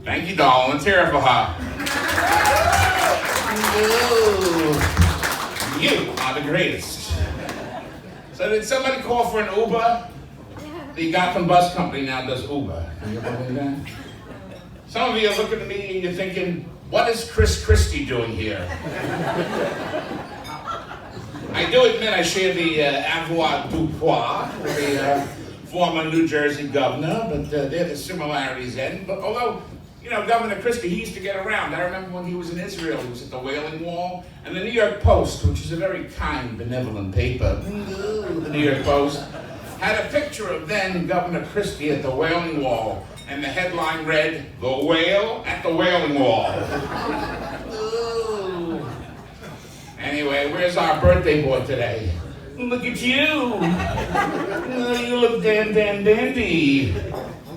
Thank you, darling. Let's hear it for her. You are the greatest. So did somebody call for an Uber? The Gotham Bus Company now does Uber. Can you believe that? Some of you are looking at me and you're thinking, what is Chris Christie doing here? I do admit I share the avoir du poil with the former New Jersey governor, but there the similarities end. But although, you know, Governor Christie, he used to get around. I remember when he was in Israel, he was at the Wailing Wall, and the New York Post, which is a very kind, benevolent paper, the New York Post, had a picture of then Governor Christie at the Wailing Wall, and the headline read, "The Whale at the Wailing Wall." Anyway, where's our birthday boy today? Look at you. You look dandy.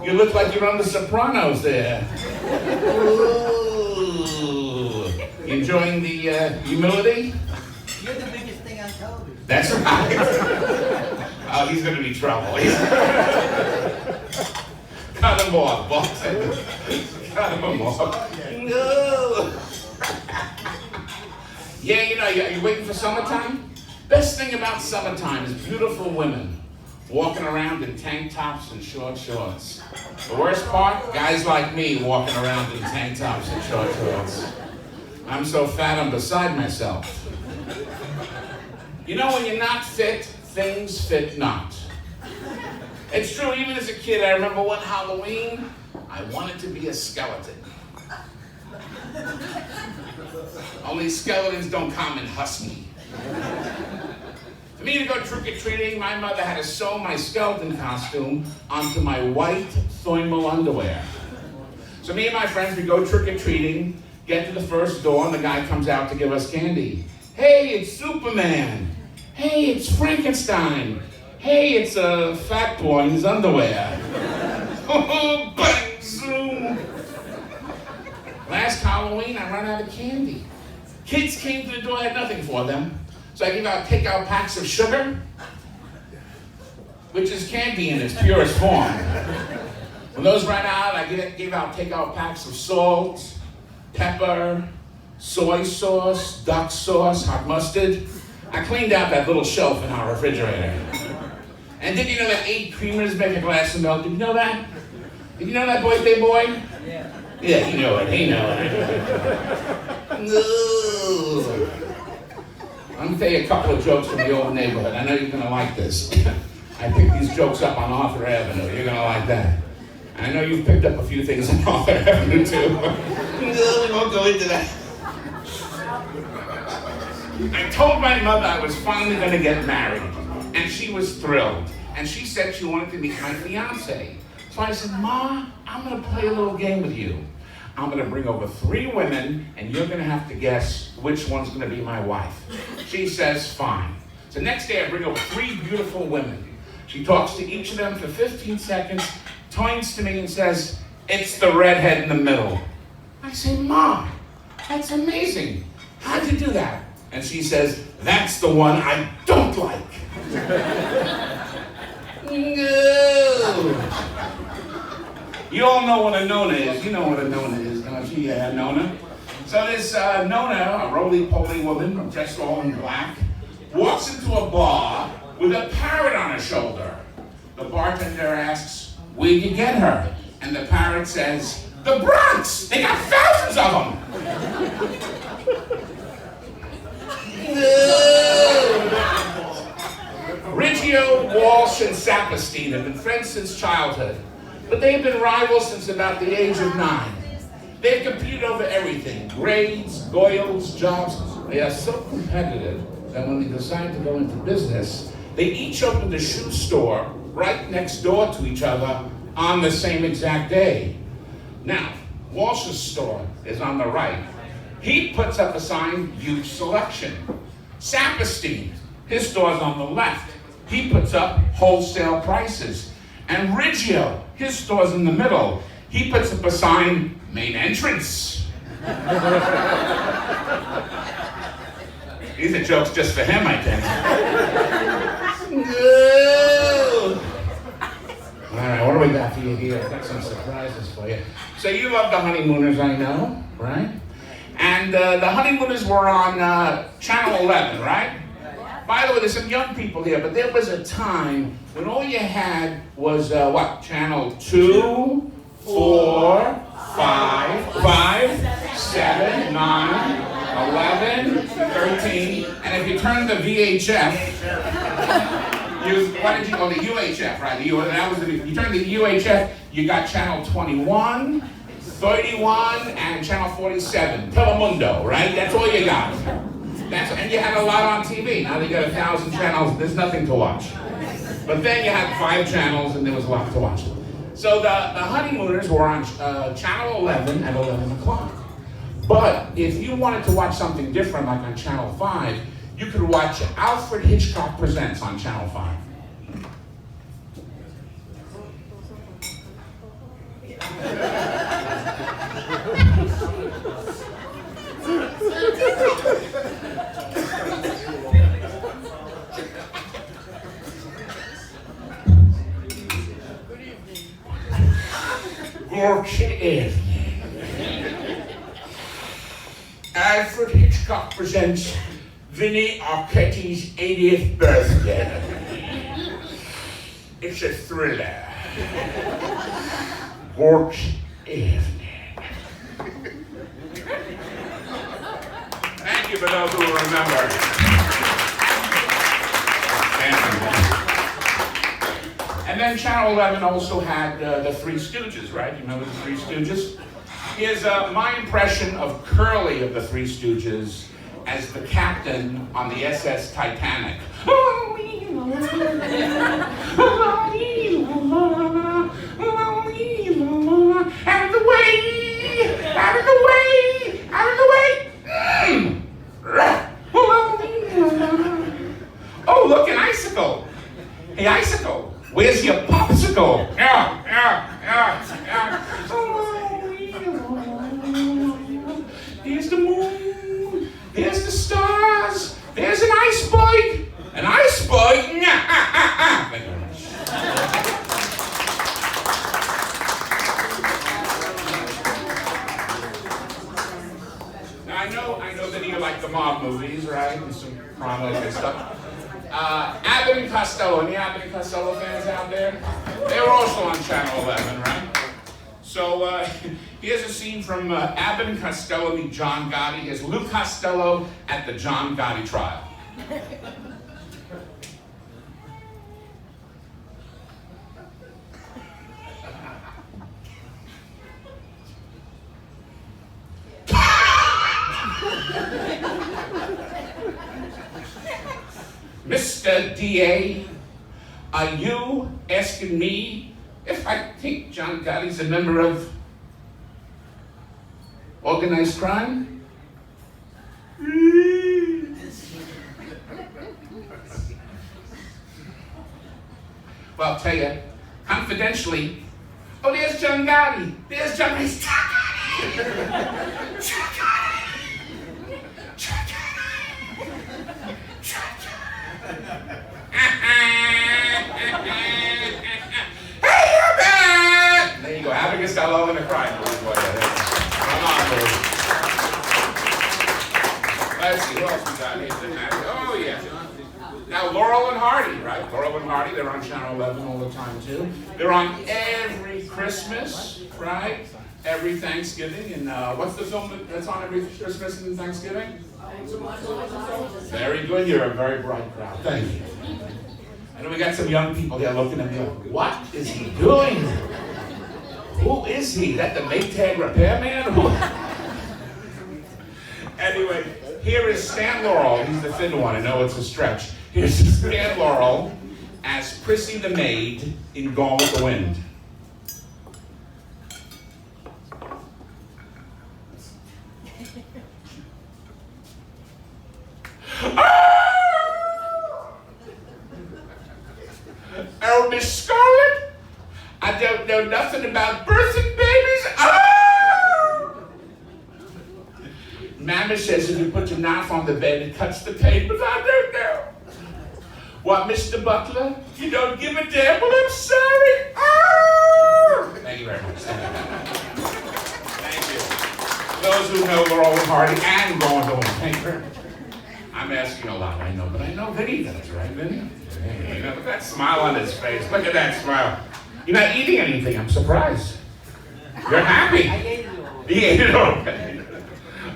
You look like you're on The Sopranos there. Ooh. You enjoying the humility? You're the biggest thing on television. That's right. Oh, he's going to be trouble. Cut him off, boss. Cut him off. No. Yeah, you know, are you waiting for summertime? Best thing about summertime is beautiful women walking around in tank tops and short shorts. The worst part, guys like me walking around in tank tops and short shorts. I'm so fat I'm beside myself. You know, when you're not fit, things fit not. It's true, even as a kid, I remember one Halloween, I wanted to be a skeleton. Only skeletons don't come in husky. For me to go trick-or-treating, my mother had to sew my skeleton costume onto my white thermal underwear. So me and my friends would go trick-or-treating, get to the first door, and the guy comes out to give us candy. Hey, it's Superman. Hey, it's Frankenstein. Hey, it's a fat boy in his underwear. Oh, bang, zoom. Last Halloween, I ran out of candy. Kids came to the door, I had nothing for them. So I gave out takeout packs of sugar, which is candy in its purest form. When those ran out, I gave out takeout packs of salt, pepper, soy sauce, duck sauce, hot mustard. I cleaned out that little shelf in our refrigerator. And did you know that 8 creamers make a glass of milk? Did you know that? Did you know that, birthday boy? Yeah. Yeah, you know it. He know it. No. I'm going to tell you a couple of jokes from the old neighborhood. I know you're going to like this. I picked these jokes up on Arthur Avenue. You're going to like that. I know you've picked up a few things on Arthur Avenue, too. No, we won't go into that. I told my mother I was finally going to get married, and she was thrilled. And she said she wanted to meet my fiance. So I said, Ma, I'm going to play a little game with you. I'm going to bring over 3 women, and you're going to have to guess which one's going to be my wife. She says, fine. So next day, I bring over 3 beautiful women. She talks to each of them for 15 seconds, turns to me and says, it's the redhead in the middle. I say, Ma, that's amazing. How'd you do that? And she says, that's the one I don't like. No. You all know what a Nona is. You know what a Nona is, don't you? Yeah, Nona. So this Nona, a roly-poly woman, dressed all in black, walks into a bar with a parrot on her shoulder. The bartender asks, where'd you get her? And the parrot says, the Bronx! They got thousands of them! Riggio, Walsh, and Saperstein have been friends since childhood, but they've been rivals since about the age of 9. They've competed over everything, grades, goils, jobs. They are so competitive that when they decide to go into business, they each opened a shoe store right next door to each other on the same exact day. Now, Walsh's store is on the right. He puts up a sign, Youth Selection. Saperstein, his store's on the left. He puts up wholesale prices. And Riggio, his store's in the middle. He puts up a sign, Main Entrance. These are jokes just for him, I think. All right, what do we got for you here? I've got some surprises for you. So you love the Honeymooners, I know, right? And the Honeymooners were on Channel 11, right? By the way, there's some young people here, but there was a time when all you had was, what? Channel 2, 4, 5, 7, 9, 11, 13, and if you turn the VHF, what did you call the UHF, right? You turn the UHF, you got Channel 21, 31, and Channel 47, Telemundo, right? That's all you got. And you had a lot on TV. Now they got 1,000 channels, there's nothing to watch. But then you had 5 channels and there was a lot to watch. So the Honeymooners were on Channel 11 at 11 o'clock. But if you wanted to watch something different, like on Channel 5, you could watch Alfred Hitchcock Presents on Channel 5. Good evening. Alfred Hitchcock presents Vinnie Arquetti's 80th birthday. It's a thriller. Good evening. Thank you for those who remember. And then Channel 11 also had the Three Stooges, right? You remember the Three Stooges? Here's my impression of Curly of the Three Stooges as the captain on the SS Titanic. Out of the way! Out of the way! Out of the way! Oh, look, an icicle! Hey, icicle! Where's your popsicle? Yeah. Here's the moon. There's the stars. There's an iceberg. An iceberg? Thank you very much. Now, I know that you like the mob movies, right? And some Sopranos and stuff. Abbott and Costello, any Abbott and Costello fans out there? They were also on Channel 11, right? So here's a scene from Abbott and Costello meet John Gotti. Here's Lou Costello at the John Gotti trial. Mr. DA, are you asking me if I think John Gotti's a member of organized crime? Well, I'll tell you, confidentially, oh, there's John Gotti. There's John Gotti. John Gotti. Hey, you're back! There you go, Abbott and Costello and a crime movie. Come on, boys. Let's see, who else we got here tonight? Oh, yeah. Now, Laurel and Hardy, right? Laurel and Hardy, they're on Channel 11 all the time, too. They're on every Christmas, right? Every Thanksgiving. And what's the film that's on every Christmas and Thanksgiving? Very good. You're a very bright crowd. Thank you. I know we got some young people here looking at me like, what is he doing? Who is he? That the Maytag repairman? Anyway, here is Stan Laurel. He's the thin one. I know it's a stretch. Here's Stan Laurel as Prissy the maid in Gone with the Wind. Oh, Miss Scarlet, I don't know nothing about birthing babies. Oh! Mama says if you put your knife on the bed, it cuts the pain, but I don't know. What, Mr. Butler? You don't give a damn? Well, I'm sorry. Oh! Thank you very much. Thank you. For those who know Laurel and Hardy and going to thank you very much. I'm asking a lot, I know, but I know Vinnie does, right, Vinnie? Hey, look at that smile on his face. Look at that smile. You're not eating anything. I'm surprised. You're happy. I ate it all. He ate it already.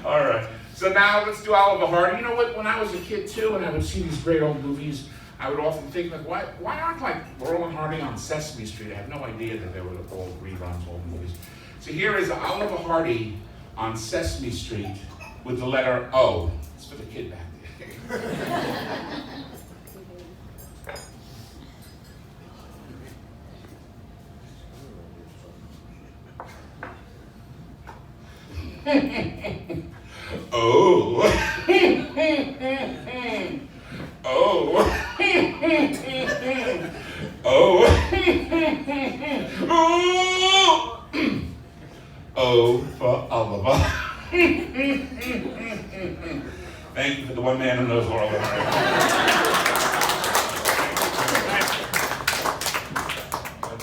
All right. So now let's do Oliver Hardy. You know what? When I was a kid too, and I would see these great old movies, I would often think, like, why aren't like Laurel and Hardy on Sesame Street? I had no idea that they were all reruns, old movies. So here is Oliver Hardy on Sesame Street with the letter O. It's for the kid back there. Oh. Oh. Oh. Oh for Oliver. Thank you for the one man who knows Laurel and Hardy.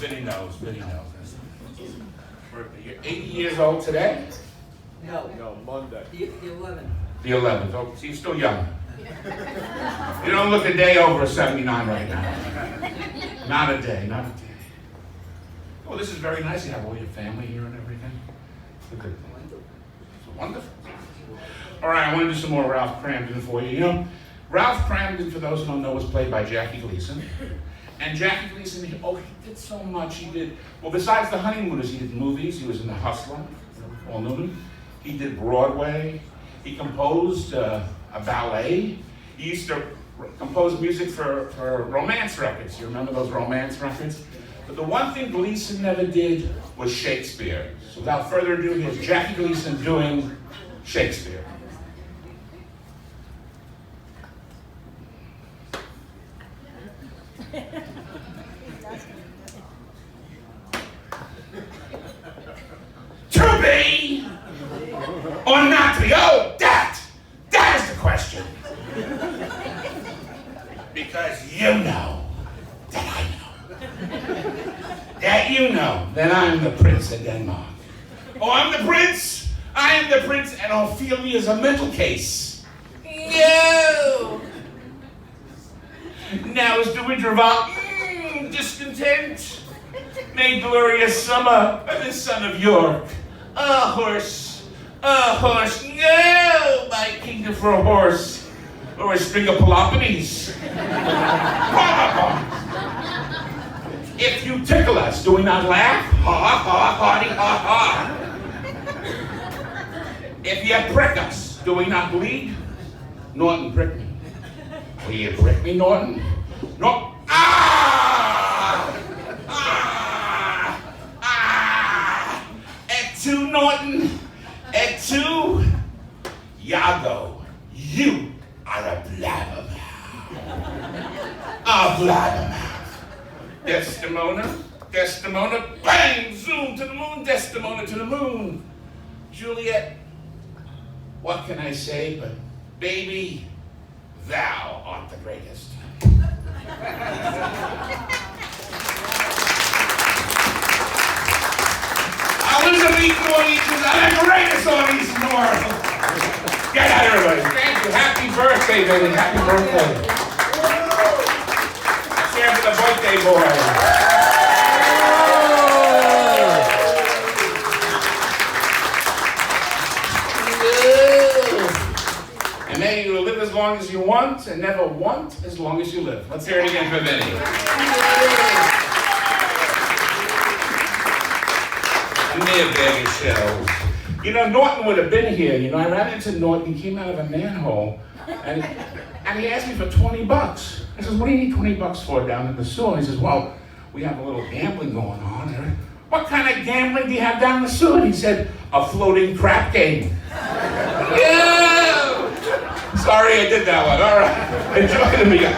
Vinnie knows. You're 80 years old today? No, Monday. the 11th. The 11th. Oh, so you're still young. You don't look a day over 79 right now. Not a day. Well, this is very nice. You have all your family here and everything. Look at it's wonderful. All right, I want to do some more Ralph Kramden for you. You know, Ralph Kramden, for those who don't know, was played by Jackie Gleason. And Jackie Gleason, he did so much. Well, besides the Honeymooners, he did movies. He was in The Hustler, Paul Newman. He did Broadway. He composed a ballet. He used to compose music for romance records. You remember those romance records? But the one thing Gleason never did was Shakespeare. So without further ado, here's Jackie Gleason doing Shakespeare. To be or not to be? Oh, that is the question. Because you know that I know. That you know that I'm the Prince of Denmark. Oh, I'm the Prince. I am the Prince, and Ophelia's a mental case. No. Now is the winter of our discontent. May glorious summer of the son of York. A horse, no, my kingdom for a horse, or a string of Peloponnese. If you tickle us, do we not laugh? Ha, ha, hardy, ha, ha. If you prick us, do we not bleed? Norton, prick me. Will you prick me, Norton? No. Ah! Ah! Ah! Et tu, Norton? Et tu? Iago, you are a blabbermouth. A blabbermouth. Desdemona, bang, zoom to the moon, Desdemona to the moon. Juliet, what can I say but, baby, thou art the greatest. Elizabeth Norwegians are the greatest audience in the world. Get out, everybody. Thank you. Happy birthday, baby. Happy birthday. Let's hear it for the birthday boy. And may you live as long as you want and never want as long as you live. Let's hear it again for Vinnie. Near Vegas shows. You know, Norton would have been here. You know, I ran into Norton, he came out of a manhole, and he asked me for $20. I says, what do you need $20 for down in the sewer? And he says, well, we have a little gambling going on. What kind of gambling do you have down the sewer? And he said, a floating crap game. Yeah! Sorry I did that one. All right. Enjoy the meal.